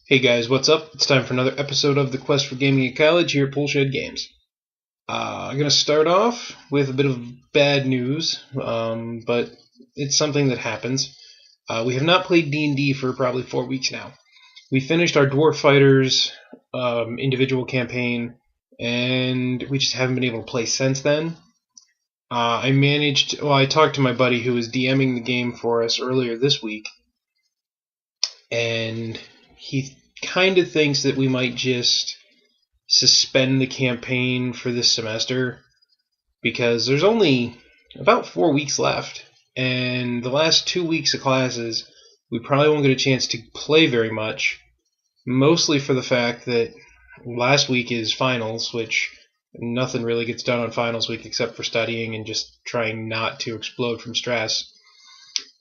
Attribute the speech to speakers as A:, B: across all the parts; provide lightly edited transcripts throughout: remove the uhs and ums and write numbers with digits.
A: Hey guys, what's up? It's time for another episode of the Quest for Gaming at College here at Poolshed Games. I'm going to start off with a bit of bad news, but it's something that happens. We have not played D&D for probably 4 weeks now. We finished our Dwarf Fighters individual campaign, and we just haven't been able to play since then. I talked to my buddy who was DMing the game for us earlier this week, and he kind of thinks that we might just suspend the campaign for this semester because there's only about 4 weeks left, and the last 2 weeks of classes we probably won't get a chance to play very much, mostly for the fact that last week is finals, which nothing really gets done on finals week except for studying and just trying not to explode from stress.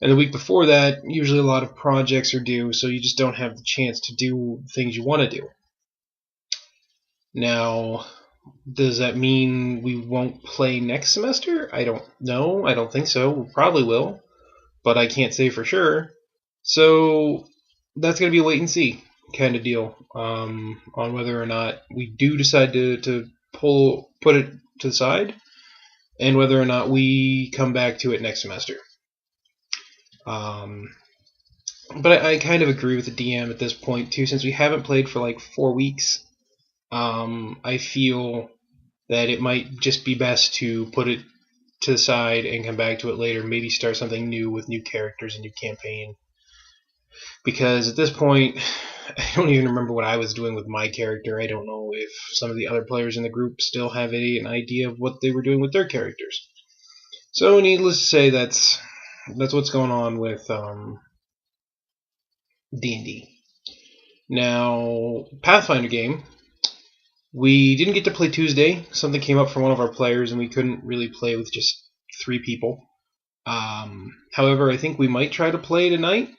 A: And the week before that, usually a lot of projects are due, so you just don't have the chance to do things you want to do. Now, does that mean we won't play next semester? I don't know. I don't think so. We probably will, but I can't say for sure. So that's going to be a wait and see kind of deal on whether or not we do decide to put it to the side, and whether or not we come back to it next semester. But I kind of agree with the DM at this point too, since we haven't played for like 4 weeks. I feel that it might just be best to put it to the side and come back to it later. Maybe start something new with new characters and new campaign. Because at this point, I don't even remember what I was doing with my character. I don't know if some of the other players in the group still have an idea of what they were doing with their characters. So, needless to say, that's what's going on with D&D. Now, Pathfinder game, we didn't get to play Tuesday. Something came up for one of our players, and we couldn't really play with just 3 people. However, I think we might try to play tonight.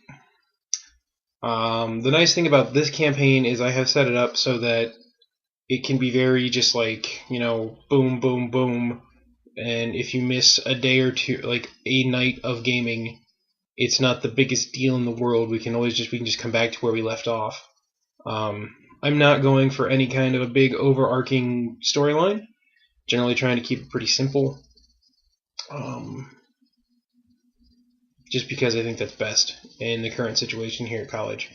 A: The nice thing about this campaign is I have set it up so that it can be very just like, boom, boom, boom. And if you miss a day or two, like a night of gaming, it's not the biggest deal in the world. We can just come back to where we left off. I'm not going for any kind of a big overarching storyline. Generally trying to keep it pretty simple. Just because I think that's best in the current situation here at college,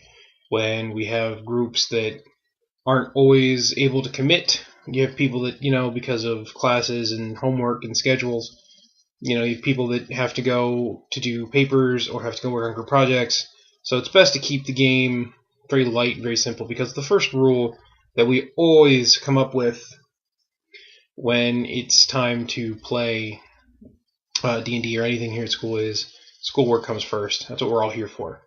A: when we have groups that aren't always able to commit. You have people that, because of classes and homework and schedules, you have people that have to go to do papers or have to go work on group projects. So it's best to keep the game very light, very simple, because the first rule that we always come up with when it's time to play D&D or anything here at school is schoolwork comes first. That's what we're all here for.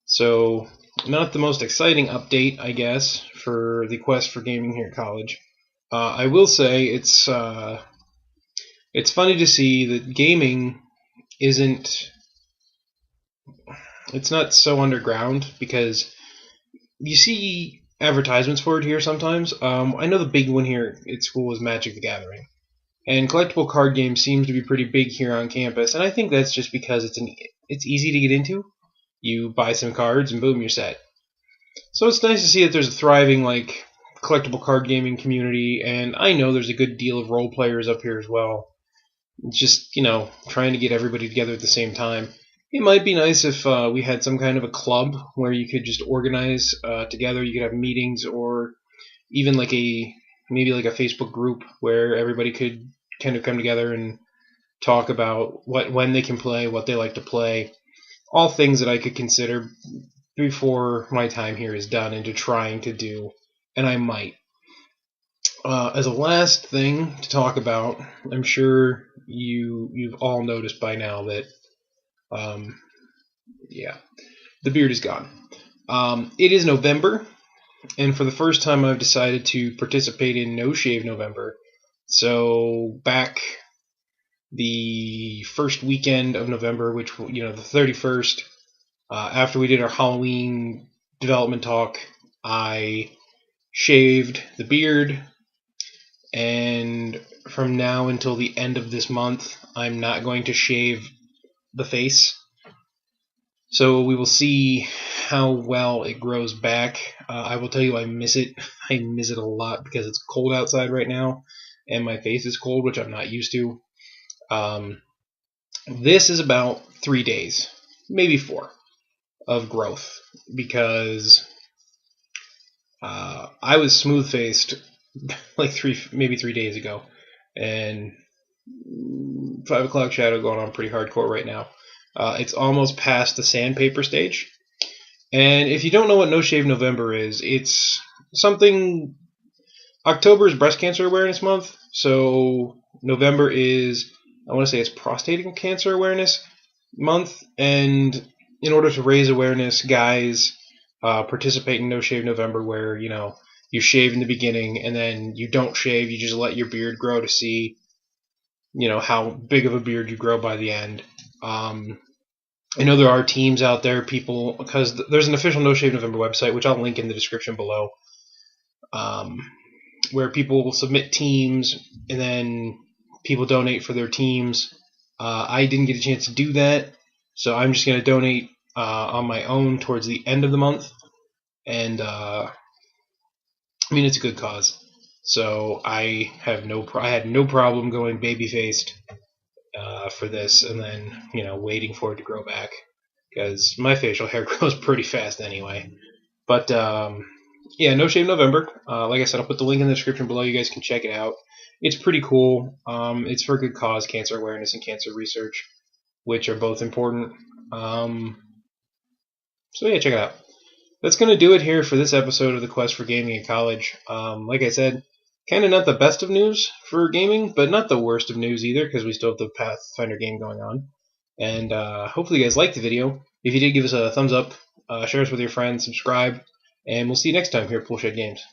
A: So, not the most exciting update, I guess, for the quest for gaming here at college. I will say it's funny to see that gaming it's not so underground, because you see advertisements for it here sometimes. I know the big one here at school is Magic the Gathering. And collectible card games seems to be pretty big here on campus, and I think that's just because it's easy to get into. You buy some cards and boom, you're set. So it's nice to see that there's a thriving collectible card gaming community, and I know there's a good deal of role players up here as well. It's just, trying to get everybody together at the same time. It might be nice if we had some kind of a club where you could just organize together. You could have meetings, or even maybe a Facebook group where everybody could kind of come together and talk about when they can play, what they like to play, all things that I could consider before my time here is done into trying to do, and I might. As a last thing to talk about, I'm sure you've all noticed by now that the beard is gone. It is November, and for the first time I've decided to participate in No Shave November. So back the first weekend of November, which, the 31st, after we did our Halloween development talk, I shaved the beard, and from now until the end of this month, I'm not going to shave the face. So we will see how well it grows back. I will tell you, I miss it. I miss it a lot because it's cold outside right now, and my face is cold, which I'm not used to. This is about 3 days, maybe 4, of growth because I was smooth faced like maybe 3 days ago, and 5 o'clock shadow going on pretty hardcore right now. It's almost past the sandpaper stage. And if you don't know what No Shave November is, it's something. October is Breast Cancer Awareness Month, so November is, I want to say it's Prostate Cancer Awareness Month, and in order to raise awareness, guys participate in No Shave November, where you shave in the beginning and then you don't shave, you just let your beard grow to see how big of a beard you grow by the end. I know there are teams out there, people, because there's an official No Shave November website, which I'll link in the description below, where people will submit teams and then people donate for their teams. I didn't get a chance to do that, so I'm just going to donate on my own towards the end of the month. And I mean, it's a good cause, so I had no problem going baby faced for this, and then waiting for it to grow back, because my facial hair grows pretty fast anyway. But yeah, No Shave November. Like I said, I'll put the link in the description below. You guys can check it out. It's pretty cool. It's for a good cause, cancer awareness and cancer research, which are both important. So yeah, check it out. That's going to do it here for this episode of the Quest for Gaming at College. Like I said, kind of not the best of news for gaming, but not the worst of news either, because we still have the Pathfinder game going on. And hopefully you guys liked the video. If you did, give us a thumbs up, share us with your friends, subscribe, and we'll see you next time here at Poolshed Games.